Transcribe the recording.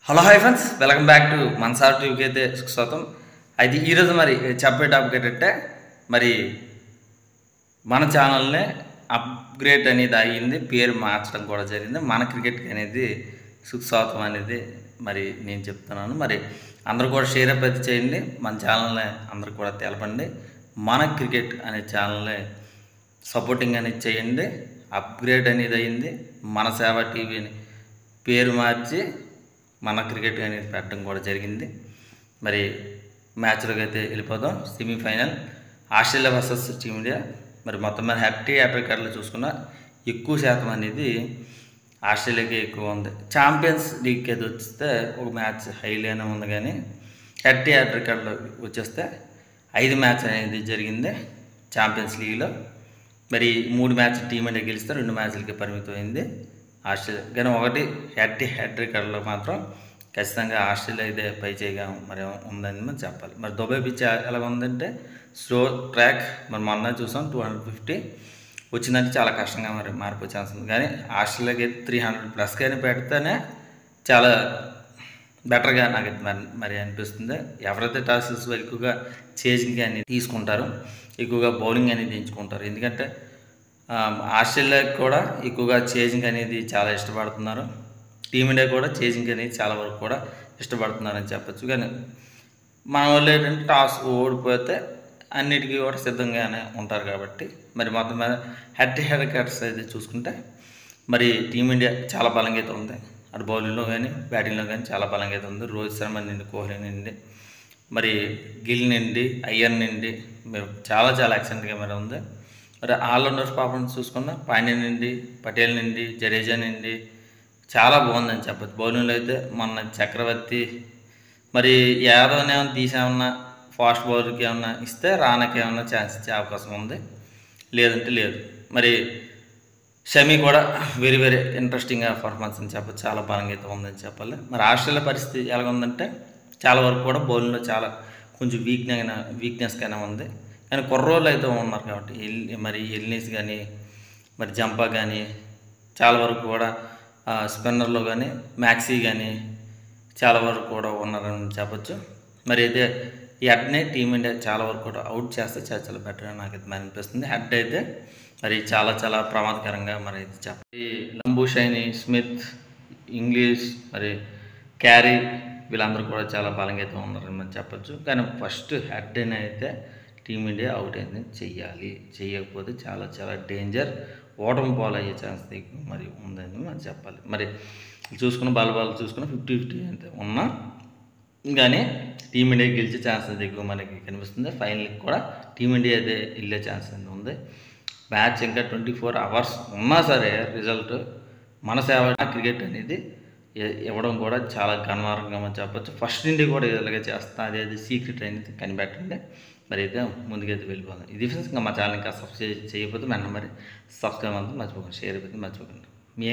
Hello hi friends, welcome back to Mansar టీవీకి అయితే స్వాగతం. అయితే ఈరోజు మరి చెప్పే టాపిక్ ఏంటంటే మరి మన ఛానల్ని అప్గ్రేడ్ అనేది అయ్యింది, పేరు మార్చడం కూడా జరిగింది. మన క్రికెట్కి అనేది సుస్వాగతం అనేది మరి నేను చెప్తున్నాను. మరి అందరూ కూడా షేర్ అప్ అయితే చేయండి, మన ఛానల్ని అందరూ కూడా తెలపండి. మన క్రికెట్ అనే ఛానల్ని సపోర్టింగ్ అనేది చేయండి. అప్గ్రేడ్ అనేది అయ్యింది, మన సేవ టీవీని పేరు మార్చి మన క్రికెట్ అనేది పెట్టడం కూడా జరిగింది. మరి మ్యాచ్లోకి అయితే వెళ్ళిపోదాం. Semi-final Australia versus team India. మరి మొత్తం మీద హ్యాపీ కార్డులో చూసుకున్న ఎక్కువ శాతం అనేది ఆస్ట్రేలియాకి ఎక్కువ ఉంది. ఛాంపియన్స్ లీగ్కి అయితే వస్తే ఒక మ్యాచ్ హైలీనే ఉంది, కానీ హ్యాపీ కార్డులో వచ్చేస్తే 5 మ్యాచ్ అనేది జరిగింది ఛాంపియన్స్ లీగ్లో. మరి 3 మ్యాచ్లు టీమిండియా గెలిస్తే 2 మ్యాచ్లకి పరిమితమైంది ఆస్ట్రేలియా. కానీ ఒకటి హ్యాట్రికర్లో మాత్రం ఖచ్చితంగా ఆస్ట్రేలియా అయితే పై చేయగా మరి ఉందని మనం చెప్పాలి. మరి దుబాయ్ పిచ్ ఎలాగ ఉందంటే స్లో ట్రాక్. మరి మొన్న చూసాం 250 వచ్చిందంటే చాలా కష్టంగా మరి మారిపోయే ఛాన్స్ ఉంది. కానీ ఆస్ట్రేలియాకి అయితే 300+ కానీ పెడితేనే చాలా బెటర్గా నాకు మరి అనిపిస్తుంది. ఎవరైతే టాసెస్ ఎక్కువగా చేజింగ్ అని తీసుకుంటారో ఎక్కువగా బౌలింగ్ అనేది ఎంచుకుంటారు. ఎందుకంటే ఆస్ట్రేలియాకి కూడా ఎక్కువగా చేజింగ్ అనేది చాలా ఇష్టపడుతున్నారు. టీమిండియా కూడా చేజింగ్ అనేది చాలా వరకు కూడా ఇష్టపడుతున్నారని చెప్పచ్చు. కానీ మన వాళ్ళు ఏంటంటే టాస్ ఓడిపోతే అన్నిటికీ కూడా సిద్ధంగానే ఉంటారు. కాబట్టి మరి మొత్తం మీద హెడ్ కట్స్ అయితే చూసుకుంటే మరి టీమిండియా చాలా బలంగా అయితే ఉంది. అటు బౌలింగ్లో కానీ బ్యాటింగ్లో కానీ చాలా బలంగా అయితే ఉంది. రోహిత్ శర్మ నుండి, కోహ్లీ నుండి, మరి గిల్ నుండి, అయ్యర్ నుండి చాలా ఎక్సలెంట్గా మరి ఉంది. మరి ఆల్రౌండర్స్ పర్ఫార్మెన్స్ చూసుకున్న పాండ్యా నుండి, పటేల్ నుండి, జడేజా నుండి చాలా బాగుందని చెప్పచ్చు. బౌలింగ్లో అయితే మొన్న చక్రవర్తి మరి యాదవ్ని ఏమైనా తీసేమన్నా ఫాస్ట్ బౌలర్కి ఏమన్నా ఇస్తే రానాకి ఏమన్నా ఛాన్స్ ఇచ్చే అవకాశం ఉంది, లేదంటే లేదు. మరి షమీ కూడా వెరీ ఇంట్రెస్టింగ్గా పర్ఫార్మెన్స్ అని చెప్పచ్చు, చాలా బలంగా అయితే ఉందని చెప్పాలి. మరి ఆస్ట్రేలియా పరిస్థితి ఎలాగ ఉందంటే చాలా వరకు కూడా బౌలింగ్లో చాలా కొంచెం వీక్నెస్గానే ఉంది. కానీ కుర్రోళ్ళు అయితే ఉన్నారు కాబట్టి మరి ఎల్నీస్ కానీ మరి జంపా కానీ చాలా వరకు కూడా స్పిన్నర్లో కానీ మ్యాక్సీ కానీ చాలా వరకు కూడా ఉన్నారని చెప్పచ్చు. మరి అయితే ఈ హెడ్ని టీమిండియా చాలా వరకు కూడా అవుట్ చేస్తే చాలా బెటర్ అని నాకైతే మరి అనిపిస్తుంది. హెడ్ అయితే మరి చాలా ప్రమాదకరంగా మరి అయితే చెప్పాలి. లంబూషైని, స్మిత్, ఇంగ్లీష్, మరి క్యారీ వీళ్ళందరూ కూడా చాలా బలంగా అయితే ఉన్నారని మనం చెప్పచ్చు. కానీ ఫస్ట్ హెడ్ని అయితే టీమిండియా అవుట్ అయితే చేయకపోతే చాలా డేంజర్, ఓటమి పాలు అయ్యే ఛాన్స్ ఎక్కువ మరి ఉందని మనం చెప్పాలి. మరి చూసుకున్న బాల్ చూసుకున్న 50-50 అయితే ఉన్నా కానీ టీమిండియా గెలిచే ఛాన్స్ అయితే ఎక్కువ మనకి కనిపిస్తుంది. ఫైనల్కి కూడా టీమిండియా అయితే వెళ్ళే ఛాన్స్ అయితే ఉంది. మ్యాచ్ ఇంకా 24 అవర్స్ ఉన్నా సరే రిజల్ట్ మన సేవ క్రికెట్ అనేది ఇవ్వడం కూడా చాలా గణనార్హంగా మనం చెప్పచ్చు. ఫస్ట్ నుండి కూడా ఇలాగే చేస్తా, అదే సీక్రెట్ అనేది కనిపెట్టండి. మరి అయితే ముందుకైతే వెళ్ళిపోదాం. ఇది ఫ్రెండ్స్, ఇంకా మా ఛానల్ ఇంకా సబ్స్క్రైబ్ చేయకపోతే మరి సబ్స్క్రైబ్ అంతా మర్చిపోకండి, షేర్ అయిపోతే మర్చిపోకండి. మీ